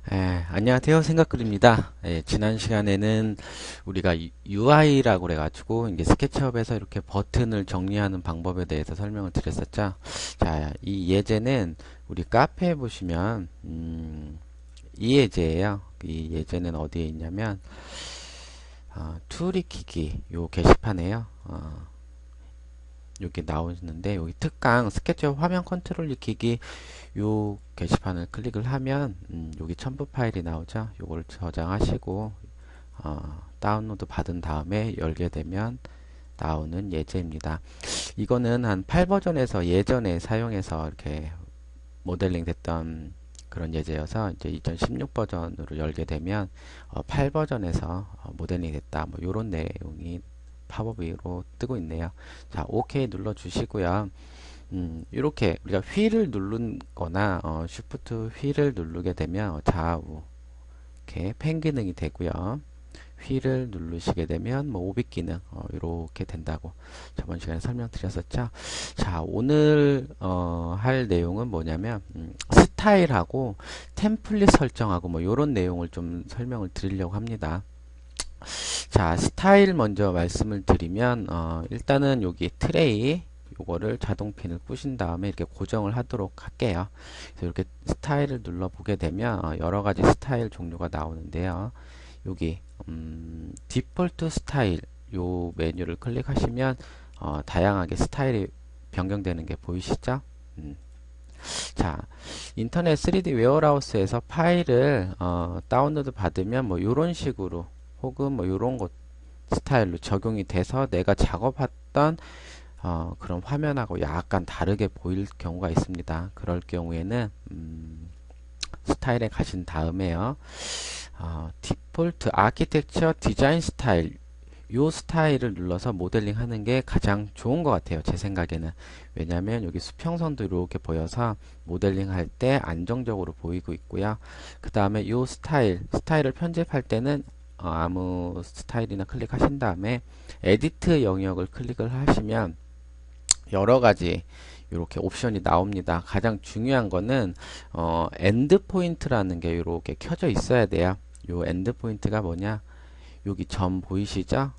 안녕하세요. 생각글입니다. 지난 시간에는 우리가 UI라고 그래가지고 이제 스케치업에서 이렇게 버튼을 정리하는 방법에 대해서 설명을 드렸었죠. 자, 이 예제는 우리 카페에 보시면 이 예제예요. 이 예제는 어디에 있냐면 툴 익히기 요 게시판에요. 여기 나오는데 여기 특강 스케치업 화면 컨트롤 익히기 요 게시판을 클릭을 하면 여기 첨부 파일이 나오죠. 요걸 저장하시고 다운로드 받은 다음에 열게 되면 나오는 예제입니다. 이거는 한 8버전에서 예전에 사용해서 이렇게 모델링 됐던 그런 예제여서 이제 2016 버전으로 열게 되면 8버전에서 모델링 됐다. 뭐 요런 내용이 팝업으로 뜨고 있네요. 자, OK 눌러 주시고요. 이렇게 우리가 휠을 누른 거나 쉬프트 휠을 누르게 되면 좌우 이렇게 펜 기능이 되고요. 휠을 누르시게 되면 뭐 오빅 기능 이렇게 된다고 저번 시간에 설명드렸었죠. 자, 오늘 할 내용은 뭐냐면 스타일하고 템플릿 설정하고 뭐 이런 내용을 좀 설명을 드리려고 합니다. 자, 스타일 먼저 말씀을 드리면 일단은 여기 트레이 요거를 자동핀을 끄신 다음에 이렇게 고정을 하도록 할게요. 그래서 이렇게 스타일을 눌러 보게 되면 여러 가지 스타일 종류가 나오는데요. 여기 디폴트 스타일 요 메뉴를 클릭하시면 다양하게 스타일이 변경되는 게 보이시죠? 자, 인터넷 3D 웨어하우스에서 파일을 다운로드 받으면 뭐 이런 식으로 혹은 뭐 이런 것 스타일로 적용이 돼서 내가 작업했던 그런 화면하고 약간 다르게 보일 경우가 있습니다. 그럴 경우에는 스타일에 가신 다음에요. 디폴트 아키텍처 디자인 스타일 요 스타일을 눌러서 모델링 하는 게 가장 좋은 것 같아요. 제 생각에는. 왜냐면 여기 수평선도 이렇게 보여서 모델링 할 때 안정적으로 보이고 있고요. 그 다음에 요 스타일을 편집할 때는 아무 스타일이나 클릭하신 다음에 에디트 영역을 클릭을 하시면 여러 가지 이렇게 옵션이 나옵니다. 가장 중요한 거는 엔드 포인트라는 게 이렇게 켜져 있어야 돼요. 요 엔드 포인트가 뭐냐? 여기 점 보이시죠?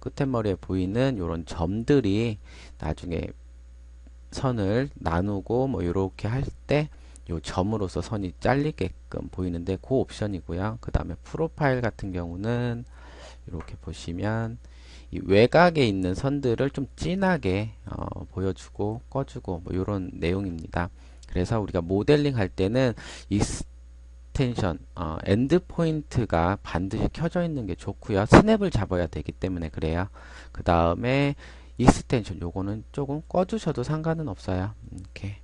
끝에머리에 보이는 이런 점들이 나중에 선을 나누고 뭐 이렇게 할 때 요 점으로서 선이 잘리게끔 보이는데 그 옵션이고요. 그 다음에 프로파일 같은 경우는 이렇게 보시면 이 외곽에 있는 선들을 좀 진하게 보여주고 꺼주고 뭐 이런 내용입니다. 그래서 우리가 모델링 할 때는 익스텐션 엔드 포인트가 반드시 켜져 있는 게 좋고요. 스냅을 잡아야 되기 때문에 그래요. 그 다음에 익스텐션 요거는 조금 꺼주셔도 상관은 없어요. 이렇게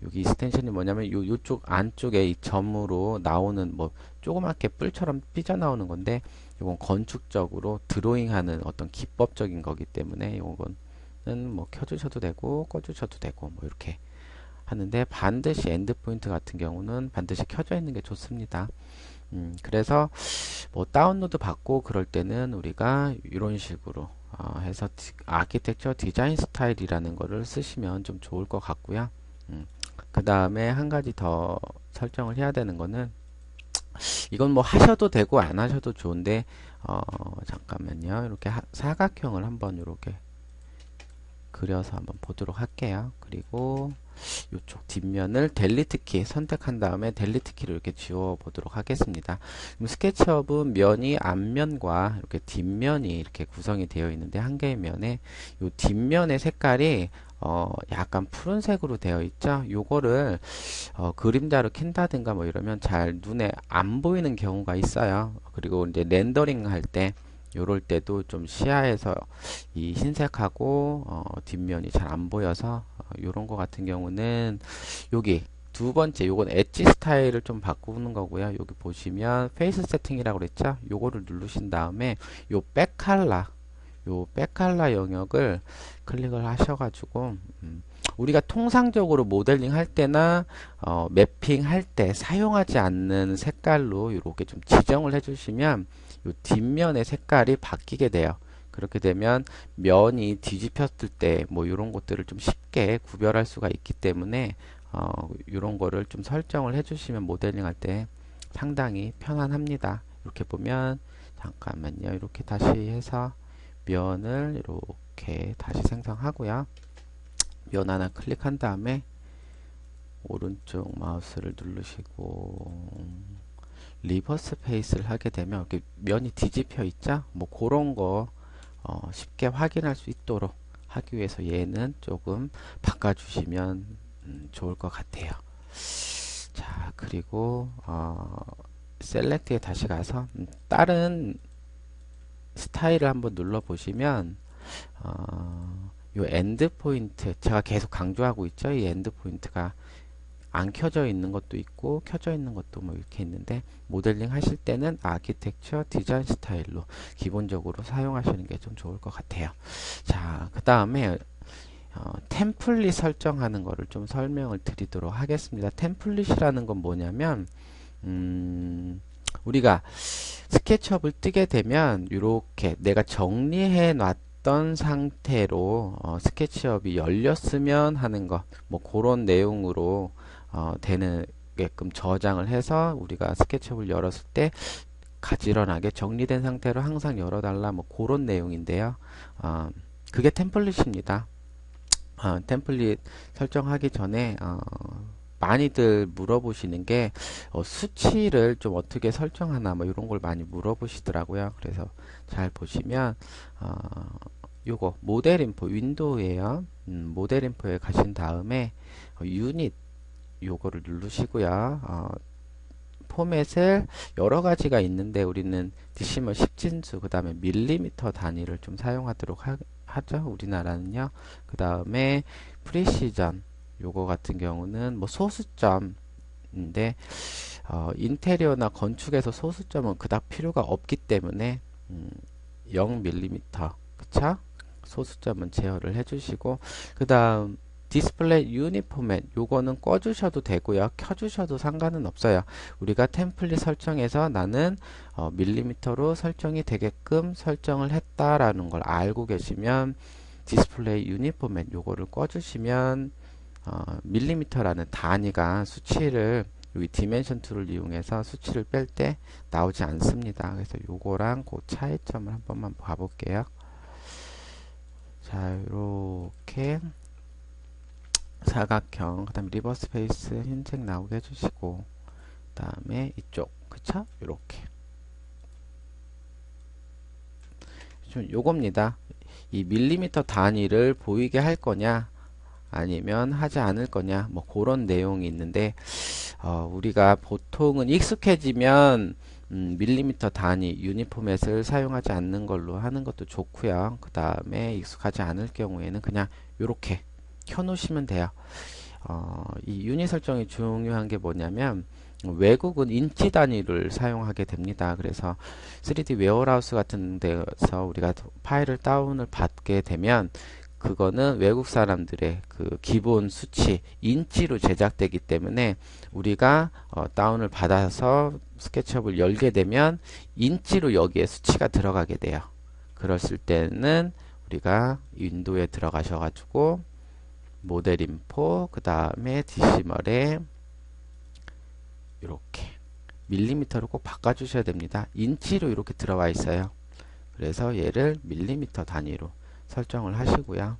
여기 익스텐션이 뭐냐면 요쪽 안쪽에 이 점으로 나오는 뭐 조그맣게 뿔처럼 삐져나오는 건데 이건 건축적으로 드로잉하는 어떤 기법적인 거기 때문에 이거는 뭐 켜주셔도 되고 꺼주셔도 되고 뭐 이렇게 하는데 반드시 엔드포인트 같은 경우는 반드시 켜져 있는 게 좋습니다. 그래서 뭐 다운로드 받고 그럴 때는 우리가 이런 식으로 해서 아키텍처 디자인 스타일이라는 거를 쓰시면 좀 좋을 것 같고요. 그 다음에 한 가지 더 설정을 해야 되는 거는 이건 뭐 하셔도 되고 안 하셔도 좋은데 잠깐만요. 이렇게 사각형을 한번 이렇게 그려서 한번 보도록 할게요. 그리고 이쪽 뒷면을 델리트 키 선택한 다음에 델리트 키를 이렇게 지워 보도록 하겠습니다. 그럼 스케치업은 면이 앞면과 이렇게 뒷면이 이렇게 구성이 되어 있는데 한 개의 면에 이 뒷면의 색깔이 약간 푸른색으로 되어 있죠. 요거를 그림자로 캔다든가 뭐 이러면 잘 눈에 안 보이는 경우가 있어요. 그리고 이제 렌더링 할 때 요럴 때도 좀 시야에서 이 흰색하고 뒷면이 잘 안 보여서 요런 거 같은 경우는 여기 두 번째 요건 엣지 스타일을 좀 바꾸는 거고요. 여기 보시면 페이스 세팅이라고 그랬죠. 요거를 누르신 다음에 요 백칼라 영역을 클릭을 하셔가지고 우리가 통상적으로 모델링 할 때나 매핑 할 때 사용하지 않는 색깔로 이렇게 좀 지정을 해주시면 요 뒷면의 색깔이 바뀌게 돼요. 그렇게 되면 면이 뒤집혔을 때 뭐 이런 것들을 좀 쉽게 구별할 수가 있기 때문에 이런 거를 좀 설정을 해주시면 모델링 할 때 상당히 편안합니다. 이렇게 보면 잠깐만요. 이렇게 다시 해서 면을 이렇게 다시 생성하고요. 면 하나 클릭한 다음에 오른쪽 마우스를 누르시고 리버스 페이스를 하게 되면 이렇게 면이 뒤집혀 있죠? 뭐 그런 거 쉽게 확인할 수 있도록 하기 위해서 얘는 조금 바꿔주시면 좋을 것 같아요. 자, 그리고 셀렉트에 다시 가서 다른 스타일을 한번 눌러 보시면 요 엔드 포인트 제가 계속 강조하고 있죠. 이 엔드 포인트가 안 켜져 있는 것도 있고 켜져 있는 것도 뭐 이렇게 있는데 모델링 하실 때는 아키텍처 디자인 스타일로 기본적으로 사용하시는 게 좀 좋을 것 같아요. 자, 그 다음에 템플릿 설정하는 거를 좀 설명을 드리도록 하겠습니다. 템플릿이라는 건 뭐냐면 우리가 스케치업을 뜨게 되면 이렇게 내가 정리해 놨던 상태로 스케치업이 열렸으면 하는 것, 뭐 그런 내용으로 되게끔 저장을 해서 우리가 스케치업을 열었을 때 가지런하게 정리된 상태로 항상 열어달라, 뭐 그런 내용인데요. 그게 템플릿입니다. 템플릿 설정하기 전에 많이들 물어보시는 게 수치를 좀 어떻게 설정하나 뭐 이런 걸 많이 물어보시더라고요. 그래서 잘 보시면 요거 모델 인포 윈도우예요. 모델 인포에 가신 다음에 유닛 요거를 누르시고요. 포맷을 여러 가지가 있는데 우리는 디시멀 10진수 그 다음에 밀리미터 단위를 좀 사용하도록 하죠. 우리나라는요. 그 다음에 프리시전 요거 같은 경우는 뭐 소수점인데 인테리어나 건축에서 소수점은 그닥 필요가 없기 때문에 0mm 그쵸? 소수점은 제어를 해주시고 그 다음 디스플레이 유니포맷 요거는 꺼주셔도 되고요. 켜주셔도 상관은 없어요. 우리가 템플릿 설정에서 나는 밀리미터로 설정이 되게끔 설정을 했다라는 걸 알고 계시면 디스플레이 유니포맷 요거를 꺼주시면 밀리미터라는 단위가 수치를 여기 디멘션 툴을 이용해서 수치를 뺄 때 나오지 않습니다. 그래서 요거랑 그 차이점을 한 번만 봐볼게요. 자, 이렇게 사각형, 그 다음에 리버스 페이스 흰색 나오게 해주시고, 그 다음에 이쪽, 그쵸? 요렇게. 좀 요겁니다. 이 밀리미터 단위를 보이게 할 거냐, 아니면 하지 않을 거냐, 뭐 그런 내용이 있는데, 우리가 보통은 익숙해지면, 밀리미터 단위, 유니포맷을 사용하지 않는 걸로 하는 것도 좋고요. 그 다음에 익숙하지 않을 경우에는 그냥 요렇게 켜놓으시면 돼요. 이 유닛 설정이 중요한 게 뭐냐면 외국은 인치 단위를 사용하게 됩니다. 그래서 3D 웨어하우스 같은 데서 우리가 파일을 다운을 받게 되면 그거는 외국 사람들의 그 기본 수치 인치로 제작되기 때문에 우리가 다운을 받아서 스케치업을 열게 되면 인치로 여기에 수치가 들어가게 돼요. 그랬을 때는 우리가 윈도우에 들어가셔가지고 모델 인포 그 다음에 디시멀에 이렇게 밀리미터로 꼭 바꿔주셔야 됩니다. 인치로 이렇게 들어와 있어요. 그래서 얘를 밀리미터 단위로 설정을 하시고요.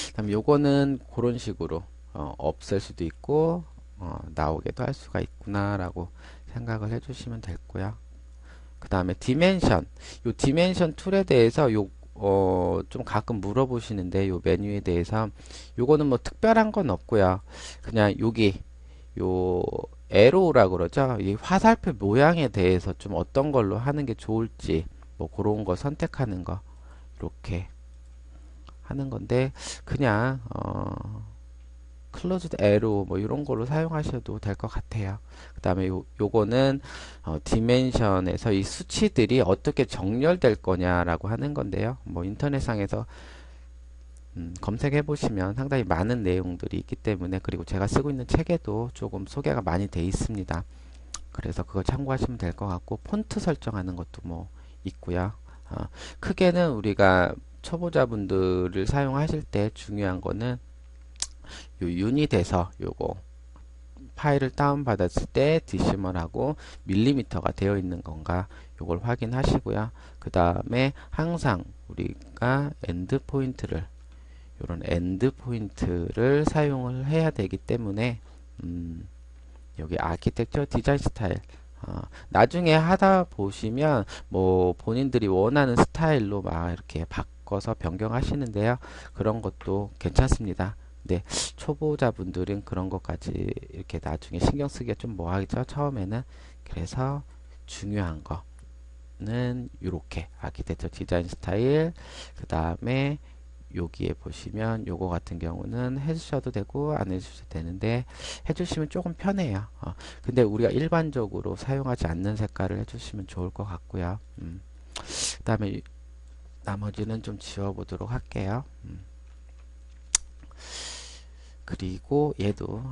그다음 요거는 그런 식으로 없앨 수도 있고 나오게도 할 수가 있구나라고 생각을 해주시면 되고요. 그 다음에 디멘션, 요 디멘션 툴에 대해서 좀 가끔 물어보시는데 요 메뉴에 대해서 요거는 뭐 특별한 건 없고요. 그냥 여기 요 에로우라 그러죠. 이 화살표 모양에 대해서 좀 어떤 걸로 하는 게 좋을지 뭐 그런 거 선택하는 거 이렇게 하는 건데 그냥 클로즈드 에로 뭐 이런 걸로 사용하셔도 될 것 같아요. 그 다음에 요거는 디멘션에서 이 수치들이 어떻게 정렬될 거냐라고 하는 건데요. 뭐 인터넷상에서 검색해 보시면 상당히 많은 내용들이 있기 때문에 그리고 제가 쓰고 있는 책에도 조금 소개가 많이 돼 있습니다. 그래서 그거 참고하시면 될 것 같고 폰트 설정하는 것도 뭐 있고요. 크게는 우리가 초보자분들을 사용하실 때 중요한 거는 요 유닛에서 요거 파일을 다운받았을 때 디시멀하고 밀리미터가 되어 있는 건가 요걸 확인하시고요. 그 다음에 항상 우리가 요런 엔드 포인트를 사용을 해야 되기 때문에 여기 아키텍처 디자인 스타일 나중에 하다 보시면 뭐 본인들이 원하는 스타일로 막 이렇게 바꿔서 변경하시는데요. 그런 것도 괜찮습니다. 근데 초보자분들은 그런 것까지 이렇게 나중에 신경 쓰기가 좀 뭐하죠 처음에는. 그래서 중요한 거는 이렇게 아키텍처 디자인 스타일, 그 다음에 여기에 보시면 요거 같은 경우는 해주셔도 되고 안 해주셔도 되는데 해주시면 조금 편해요. 근데 우리가 일반적으로 사용하지 않는 색깔을 해주시면 좋을 것 같고요. 그 다음에 나머지는 좀 지워보도록 할게요. 그리고 얘도